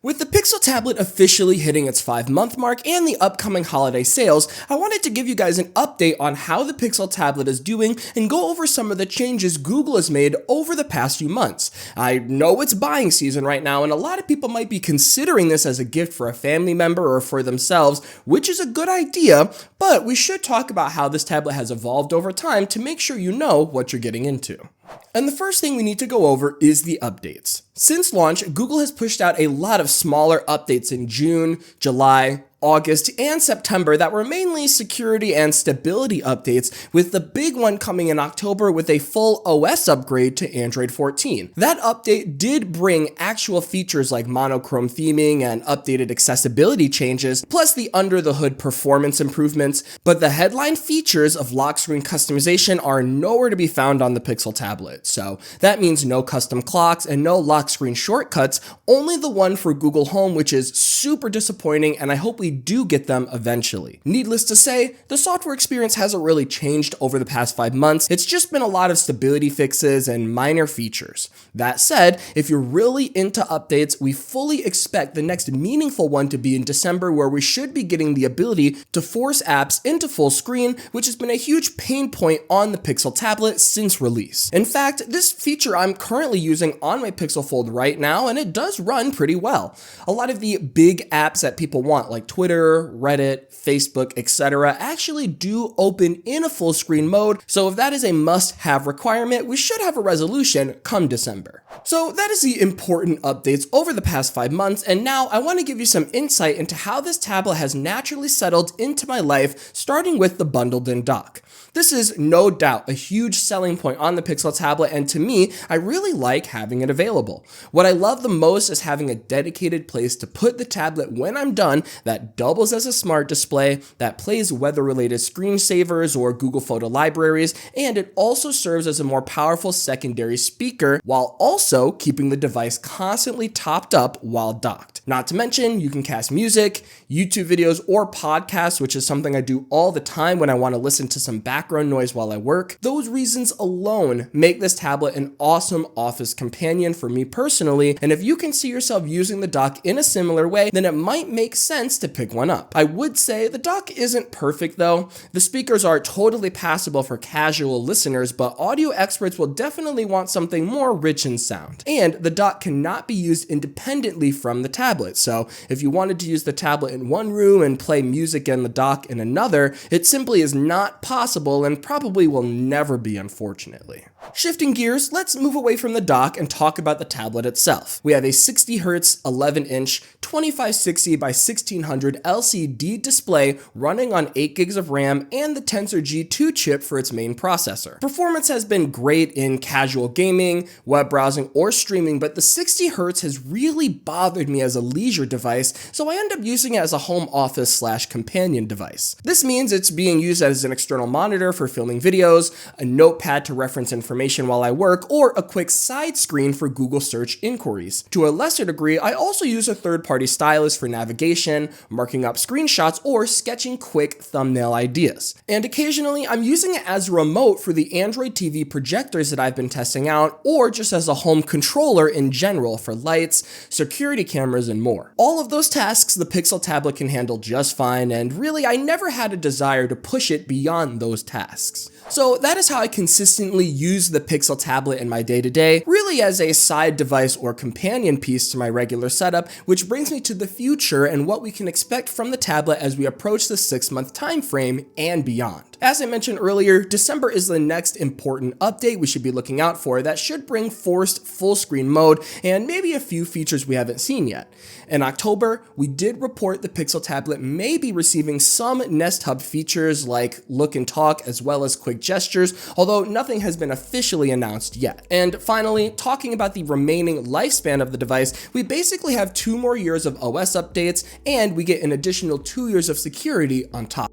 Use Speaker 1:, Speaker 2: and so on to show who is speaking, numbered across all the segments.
Speaker 1: With the Pixel tablet officially hitting its 5-month mark and the upcoming holiday sales, I wanted to give you guys an update on how the Pixel tablet is doing and go over some of the changes Google has made over the past few months. I know it's buying season right now, and a lot of people might be considering this as a gift for a family member or for themselves, which is a good idea, but we should talk about how this tablet has evolved over time to make sure you know what you're getting into. And the first thing we need to go over is the updates. Since launch, Google has pushed out a lot of smaller updates in June, July, August, and September that were mainly security and stability updates, with the big one coming in October with a full OS upgrade to Android 14. That update did bring actual features like monochrome theming and updated accessibility changes, plus the under-the-hood performance improvements, but the headline features of lock screen customization are nowhere to be found on the Pixel tablet. So that means no custom clocks and no lock screen shortcuts, only the one for Google Home, which is super disappointing, and I hope we do get them eventually. Needless to say, the software experience hasn't really changed over the past 5 months. It's just been a lot of stability fixes and minor features. That said, if you're really into updates, we fully expect the next meaningful one to be in December, where we should be getting the ability to force apps into full screen, which has been a huge pain point on the Pixel tablet since release. In fact, this feature I'm currently using on my Pixel Fold right now, and it does run pretty well. A lot of the big apps that people want, like Twitter, Reddit, Facebook, etc., actually do open in a full screen mode, so if that is a must-have requirement, we should have a resolution come December. So that is the important updates over the past 5 months, and now I want to give you some insight into how this tablet has naturally settled into my life, starting with the bundled-in dock. This is no doubt a huge selling point on the Pixel tablet, and to me, I really like having it available. What I love the most is having a dedicated place to put the tablet when I'm done that doubles as a smart display, that plays weather-related screensavers or Google Photo libraries, and it also serves as a more powerful secondary speaker while also keeping the device constantly topped up while docked. Not to mention, you can cast music, YouTube videos, or podcasts, which is something I do all the time when I want to listen to some background noise while I work. Those reasons alone make this tablet an awesome office companion for me personally, and if you can see yourself using the dock in a similar way, then it might make sense to pick one up. I would say the dock isn't perfect though. The speakers are totally passable for casual listeners, but audio experts will definitely want something more rich in sound. And the dock cannot be used independently from the tablet, so if you wanted to use the tablet in one room and play music in the dock in another, it simply is not possible and probably will never be, unfortunately. Shifting gears, let's move away from the dock and talk about the tablet itself. We have a 60Hz 11-inch 2560 by 1600 LCD display running on 8 gigs of RAM and the Tensor G2 chip for its main processor. Performance has been great in casual gaming, web browsing, or streaming, but the 60Hz has really bothered me as a leisure device, so I end up using it as a home office / companion device. This means it's being used as an external monitor for filming videos, a notepad to reference information while I work, or a quick side screen for Google search inquiries. To a lesser degree, I also use a third-party stylus for navigation, marking up screenshots, or sketching quick thumbnail ideas. And occasionally, I'm using it as a remote for the Android TV projectors that I've been testing out, or just as a home controller in general for lights, security cameras, and more. All of those tasks the Pixel tablet can handle just fine, and really, I never had a desire to push it beyond those tasks. So that is how I consistently use the Pixel tablet in my day-to-day, really as a side device or companion piece to my regular setup, which brings me to the future and what we can expect from the tablet as we approach the 6-month time frame and beyond. As I mentioned earlier, December is the next important update we should be looking out for that should bring forced full screen mode and maybe a few features we haven't seen yet. In October, we did report the Pixel tablet may be receiving some Nest Hub features like look and talk as well as quick gestures, although nothing has been officially announced yet. And finally, talking about the remaining lifespan of the device, we basically have 2 more years of OS updates and we get an additional 2 years of security on top.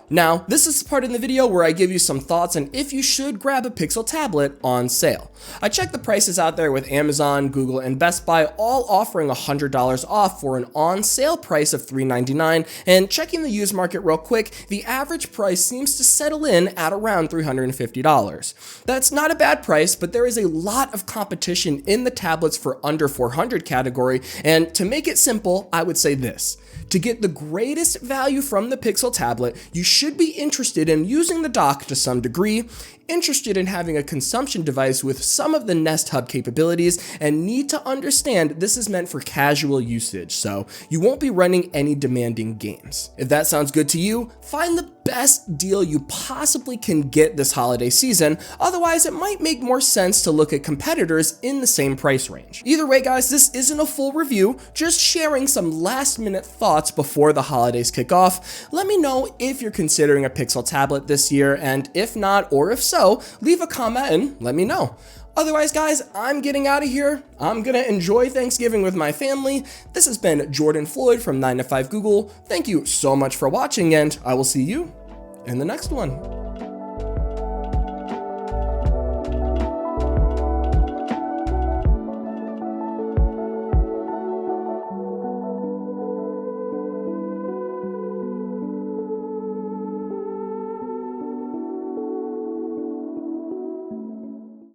Speaker 1: Now, this is the part in the video where I give you some thoughts on if you should grab a Pixel tablet on sale. I checked the prices out there with Amazon, Google, and Best Buy all offering $100 off for an on-sale price of $399, and checking the used market real quick, the average price seems to settle in at around $350. That's not a bad price, but there is a lot of competition in the tablets for under $400 category, and to make it simple, I would say this. To get the greatest value from the Pixel tablet, you should be interested in using the dock to some degree, interested in having a consumption device with some of the Nest Hub capabilities, and need to understand this is meant for casual usage, so you won't be running any demanding games. If that sounds good to you, find the best deal you possibly can get this holiday season, otherwise it might make more sense to look at competitors in the same price range. Either way guys, this isn't a full review, just sharing some last minute thoughts before the holidays kick off. Let me know if you're considering a Pixel tablet this year, and if not, or if so, leave a comment and let me know. Otherwise guys, I'm getting out of here. I'm gonna enjoy Thanksgiving with my family. This has been Jordan Floyd from 9to5 Google. Thank you so much for watching, and I will see you in the next one.